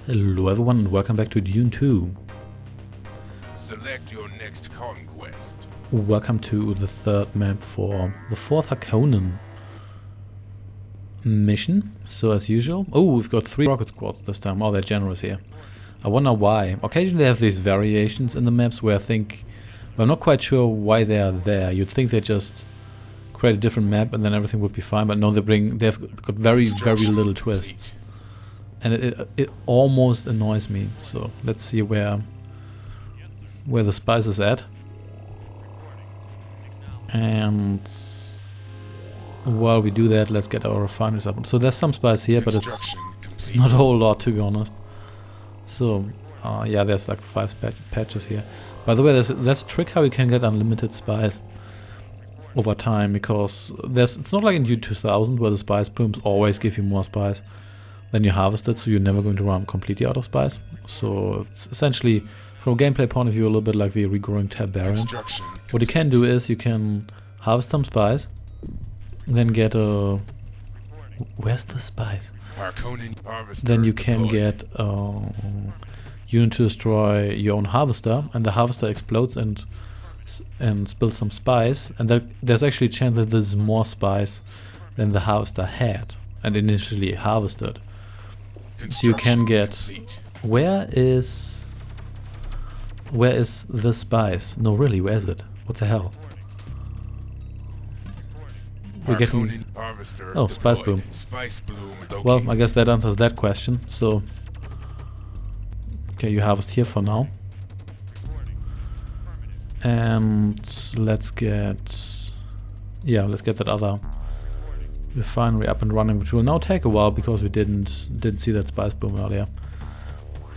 Hello everyone and welcome back to Dune 2. Select your next conquest. Welcome to the third map for the fourth Harkonnen mission. So as usual, we've got 3 rocket squads this time. Oh, they're generous here. I wonder why. Occasionally they have these variations in the maps where I think, well, I'm not quite sure why they are there. You'd think they just create a different map and then everything would be fine, but no, they've got very little twists. And it almost annoys me. So let's see where the spice is at. And while we do that, let's get our refineries up. So there's some spice here, but it's not a whole lot, to be honest. So yeah, there's like 5 patches here. By the way, there's a trick how you can get unlimited spice over time, because it's not like in Dune 2000 where the spice blooms always give you more spice than you harvest it, so you're never going to run completely out of spice. So it's essentially, from a gameplay point of view, a little bit like the regrowing Tiberian. What you can do is you can harvest some spice, then get a... Where's the spice? Then you can get a unit to destroy your own harvester, and the harvester explodes and spills some spice, and there's actually a chance that there's more spice than the harvester had and initially harvested. So you can get... Where is the spice? No, really, where is it? What the hell? We're getting... Oh, spice bloom. Well, I guess that answers that question. So, okay, you harvest here for now. And let's get that other refinery up and running, which will now take a while because we didn't see that spice bloom earlier.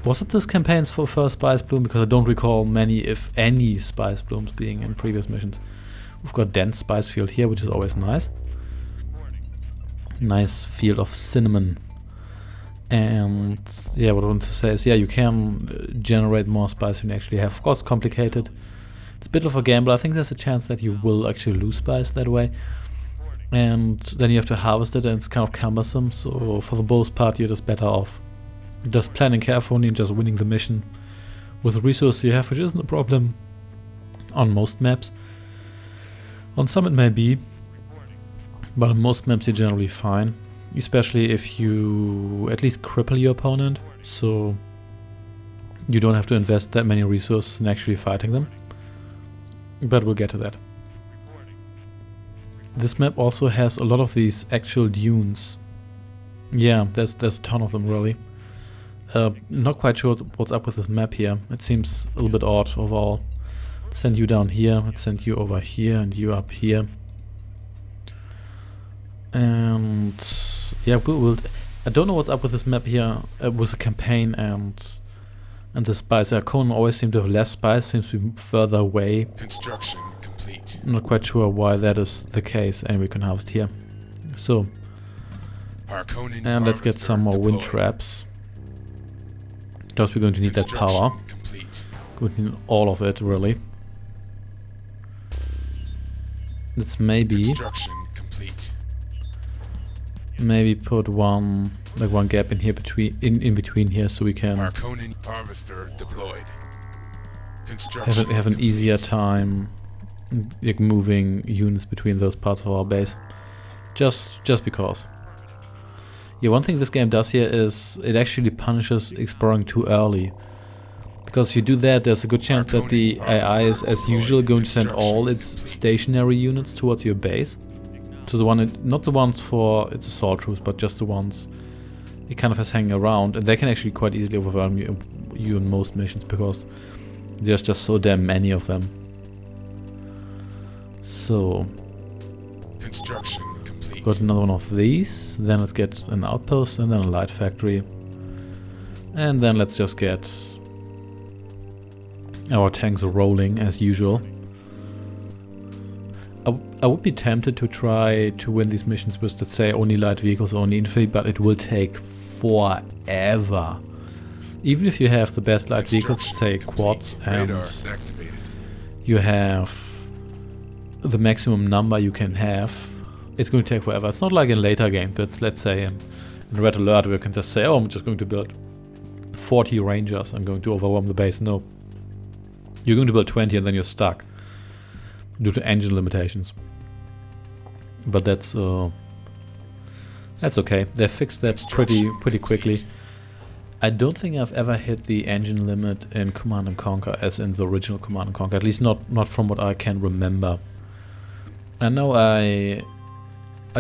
Was it this campaign's first spice bloom? Because I don't recall many, if any, spice blooms being in previous missions. We've got dense spice field here, which is always nice. Nice field of cinnamon. And yeah, what I want to say is, yeah, you can generate more spice than you actually have. Of course, complicated. It's a bit of a gamble. I think there's a chance that you will actually lose spice that way. And then you have to harvest it, and it's kind of cumbersome. So for the most part, you're just better off just planning carefully and just winning the mission with the resources you have, which isn't a problem on most maps. On some it may be, but on most maps you're generally fine, especially if you at least cripple your opponent, so you don't have to invest that many resources in actually fighting them. But we'll get to that. This map also has a lot of these actual dunes. Yeah, there's a ton of them, really. Not quite sure what's up with this map here. It seems a little bit odd overall. Send you down here, let's send you over here, and you up here. And yeah, I don't know what's up with this map here with the campaign and the spice. Harkonnen always seem to have less spice, seems to be further away. Construction complete. I'm not quite sure why that is the case, and we can harvest here. So, and let's get some more wind traps, because we're going to need that power. Going to need all of it, really. Let's maybe put one gap in here in between here, so we can have an easier time like moving units between those parts of our base. Just because. Yeah, one thing this game does here is it actually punishes exploring too early. Because if you do that, there's a good chance that the AI is, as usual, going to send all its stationary units towards your base. So not the ones for its assault troops, but just the ones it kind of has hanging around. And they can actually quite easily overwhelm you in most missions, because there's just so damn many of them. So, got another one of these. Then let's get an outpost, and then a light factory. And then let's just get our tanks rolling as usual. I would be tempted to try to win these missions with, let's say, only light vehicles, only infantry, but it will take forever. Even if you have the best light vehicles, let's say quads, and you have the maximum number you can have, it's going to take forever. It's not like in later games, but let's say in Red Alert, where you can just say, oh, I'm just going to build 40 rangers and going to overwhelm the base. No. You're going to build 20 and then you're stuck due to engine limitations. But that's okay. They fixed that pretty quickly. I don't think I've ever hit the engine limit in Command & Conquer as in the original Command & Conquer. At least not from what I can remember. I know I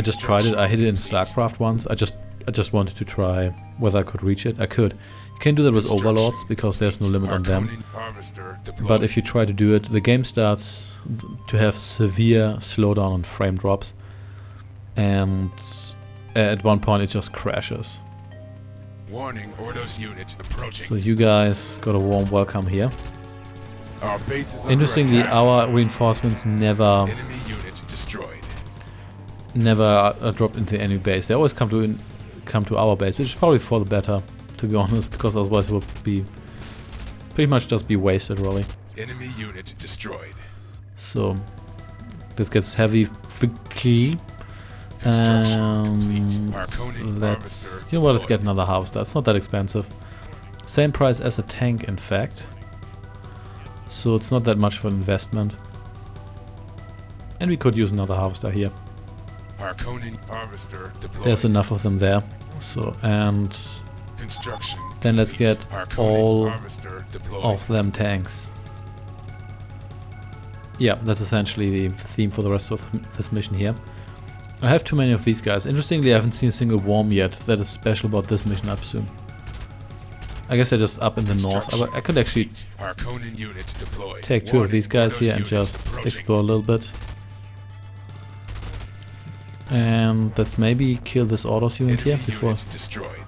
just tried it. I hit it in StarCraft once. I just wanted to try whether I could reach it. I could. You can do that with Overlords because there's no limit on them. But if you try to do it, the game starts to have severe slowdown and frame drops. And at one point it just crashes. Warning, Ordos units approaching. So you guys got a warm welcome here. Our base is under Interestingly, attack. our reinforcements never Enemy units destroyed. dropped into the enemy base. They always come to our base, which is probably for the better, to be honest, because otherwise it would be pretty much just be wasted, really. Enemy unit destroyed. So this gets heavy quickly. And let's, you know what, let's get another house. That's not that expensive. Same price as a tank, in fact. So it's not that much of an investment. And we could use another harvester here. Harkonnen harvester deployed. There's enough of them there. So, and Construction then let's get Harkonnen all harvester deployed. of them tanks. Yeah, that's essentially the theme for the rest of this mission here. I have too many of these guys. Interestingly, I haven't seen a single worm yet. That is special about this mission, I presume. I guess they're just up in the north. I could actually Harkonnen units deployed. take two of these guys Ordos here and units just approaching. explore a little bit. And let's maybe kill this Ordos unit here Enemy before... units destroyed.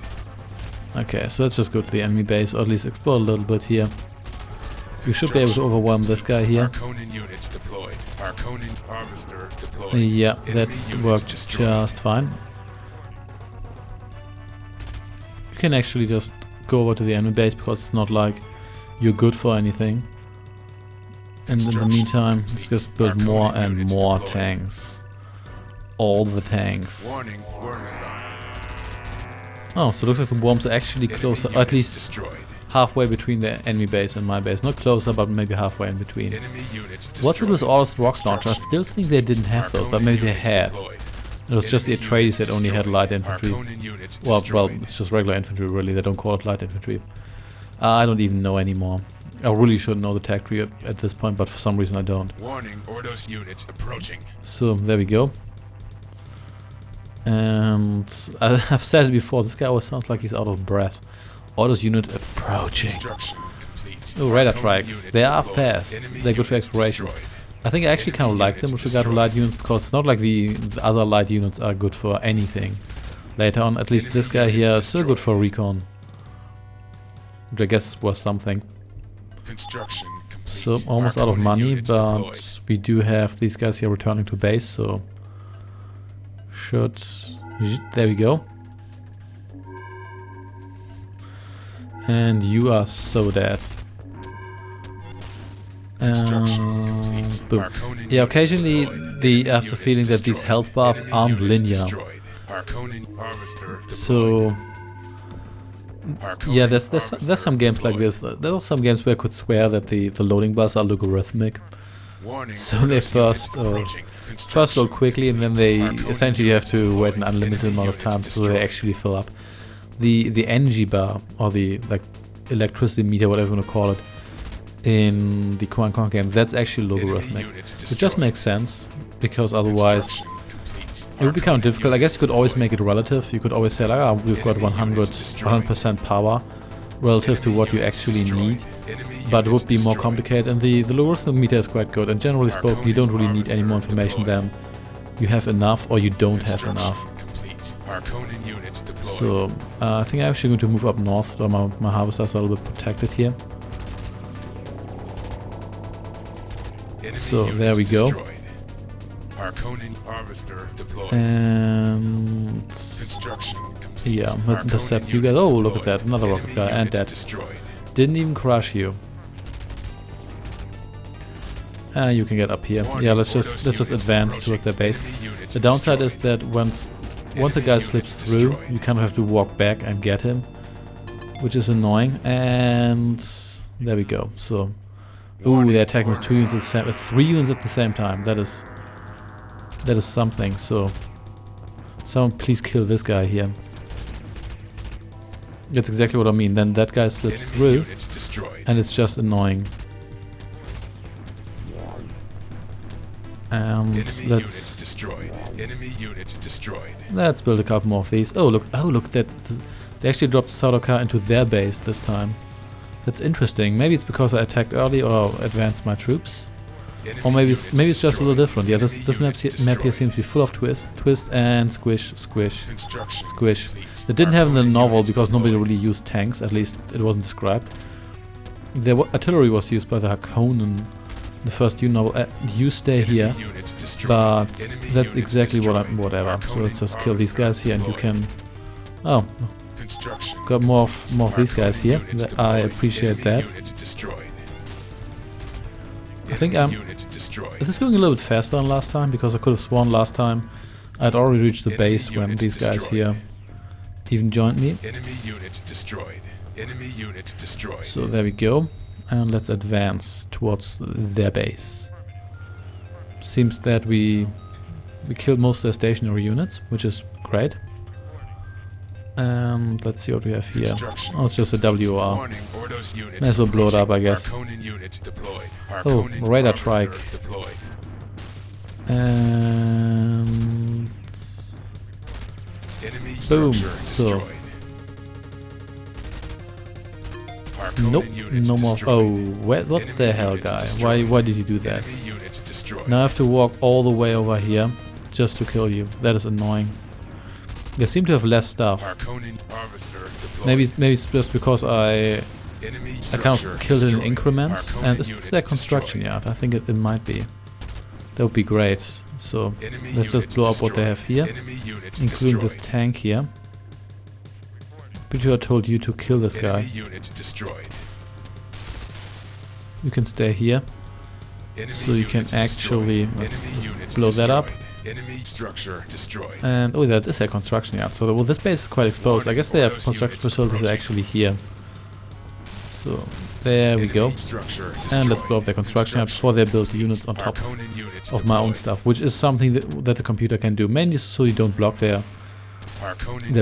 Okay, so let's just go to the enemy base, or at least explore a little bit here. We should be able to overwhelm this guy here. Harkonnen units deployed. Harkonnen harvester deployed. Yeah, that Enemy units worked destroyed. just fine. You can actually just go over to the enemy base because it's not like you're good for anything. And in the meantime, let's just build more and more tanks. All the tanks. Warning, worm sign. Oh, so it looks like the worms are actually Enemy closer, or at units least destroyed. halfway between the enemy base and my base. Not closer, but maybe halfway in between. Enemy units What's it with destroyed. all this rocket launcher? I still think they didn't have those, but maybe they had. It was just the Atreides that only had light infantry. Well, it's just regular infantry, really. They don't call it light infantry. I don't even know anymore. I really should know the tech tree at this point, but for some reason I don't. Warning, Ordos units approaching. So there we go. And I've said it before, this guy always sounds like he's out of breath. Ordos unit approaching. Construction complete. Oh, radar Harkonnen trikes. units They are deployed. fast. Enemy They're good for units exploration. destroyed. I think I actually kind of like them with regard to light units, because it's not like the other light units are good for anything. Later on, at least this guy here is still good for recon. Which I guess is worth something. Construction complete. So, almost out of Harkonnen money, units but deployed. we do have these guys here returning to base, so... There we go. And you are so dead. Boom. Yeah, occasionally I have the feeling that these health bars aren't linear. So yeah, there's some games like this. There are some games where I could swear that the loading bars are logarithmic. So they first load quickly, and then they essentially have to wait an unlimited amount of time so they actually fill up. The energy bar, or the electricity meter, whatever you want to call it, in the Command & Conquer game, that's actually logarithmic. It just makes sense, because otherwise it would be kind of difficult. I guess you could always make it relative. You could always say like, we've got 100% power relative to what you actually need. But it would be more complicated, and the logarithmic meter is quite good, and generally spoken you don't really need any more information than you have enough or you don't have enough. So I think I'm actually going to move up north, so my harvesters are a little bit protected here. So there we go. And yeah, let's intercept you guys. Oh, look at that, another rocket guy, and that didn't even crush you. You can get up here. Yeah, let's just advance towards their base. The downside is that once a guy slips through, you kind of have to walk back and get him. which is annoying. And there we go. So, ooh, they're attacking with 2 units at the same, 3 units at the same time. That is something. So, someone please kill this guy here. That's exactly what I mean. Then that guy slips through, and it's just annoying. And let's build a couple more of these. Oh look! That they actually dropped Sardaukar into their base this time. That's interesting. Maybe it's because I attacked early or advanced my troops, or maybe it's just a little different. Yeah, this map here seems to be full of twist and squish. It didn't have in the novel because nobody really used tanks, at least it wasn't described. Artillery was used by the Harkonnen, the first Dune novel. You stay here, but that's exactly whatever. So let's just kill these guys here, and you can. Oh, got more of these guys here. I appreciate that. I think is this going a little bit faster than last time? Because I could have sworn last time I'd already reached the base when these guys here even joined me. So there we go, and let's advance towards their base. Seems that we killed most of their stationary units, which is great. And let's see what we have here. Oh, it's just a WR. May as well blow it up, I guess. Oh, radar trike. And boom. So nope, no more. Oh, what the hell, guy? Why did you do that? Now I have to walk all the way over here just to kill you. That is annoying. They seem to have less stuff. Maybe it's just because I kind of killed it in increments. And is this their construction yard? I think it might be. That would be great. So let's just blow up what they have here, including this tank here. Pretty sure I told you to kill this guy. You can stay here, so you can actually blow that up. And oh, that is a construction yard. So well, this base is quite exposed. I guess their construction facilities are actually here. So there we go. And let's blow up their construction yard before they build units on top of my own stuff, which is something that the computer can do, mainly so you don't block their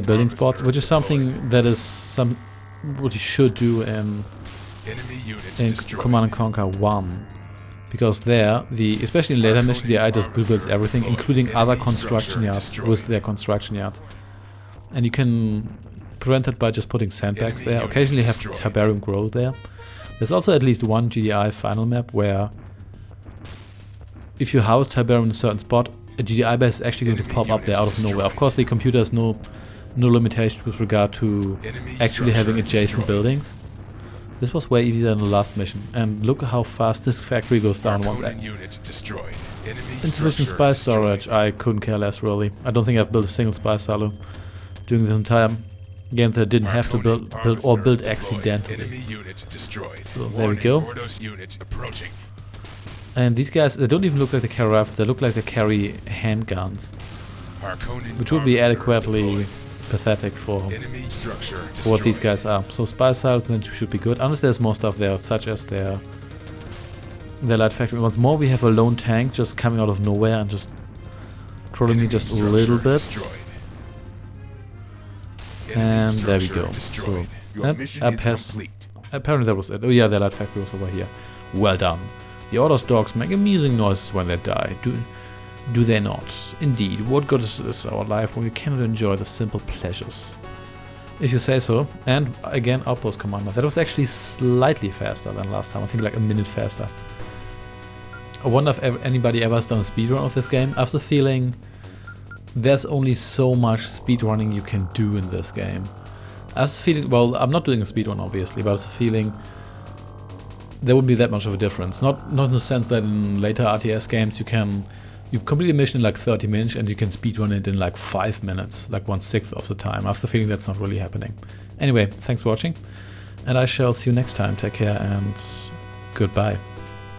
building spots, which is something that is what you should do in Command & Conquer 1. Because there, especially in later mission, the AI just builds everything, including other construction yards with their construction yards. And you can prevent it by just putting sandbags there. Occasionally have Tiberium grow there. There's also at least one GDI final map where if you house Tiberium in a certain spot, a GDI base is actually going to pop up there out of nowhere. Of course, the computer has no limitation with regard to actually having adjacent buildings. This was way easier than the last mission, and look how fast this factory goes down once. Insufficient spy storage, I couldn't care less really. I don't think I've built a single spy silo during the entire game that I didn't have to build accidentally. So there we go. And these guys, they don't even look like they carry rifles, they look like they carry handguns, which would be adequately pathetic for what these guys are. So spy silos then should be good, unless there's more stuff there, such as their light factory. Once more, we have a lone tank just coming out of nowhere and just trolling me just a little bit. And there we go. So I pass. Apparently that was it. Oh yeah, their light factory was over here. Well done. The Order's dogs make amusing noises when they die. Do they not? Indeed, what good is our life when we cannot enjoy the simple pleasures? If you say so. And again, Outpost Commander. That was actually slightly faster than last time. I think like a minute faster. I wonder if anybody ever has done a speedrun of this game. I have the feeling there's only so much speedrunning you can do in this game. I have the feeling, well, I'm not doing a speedrun obviously, but I have the feeling there wouldn't be that much of a difference. Not in the sense that in later RTS games you complete a mission in like 30 minutes and you can speedrun it in like 5 minutes, like 1/6 of the time. I have the feeling that's not really happening. Anyway, thanks for watching, and I shall see you next time. Take care and goodbye.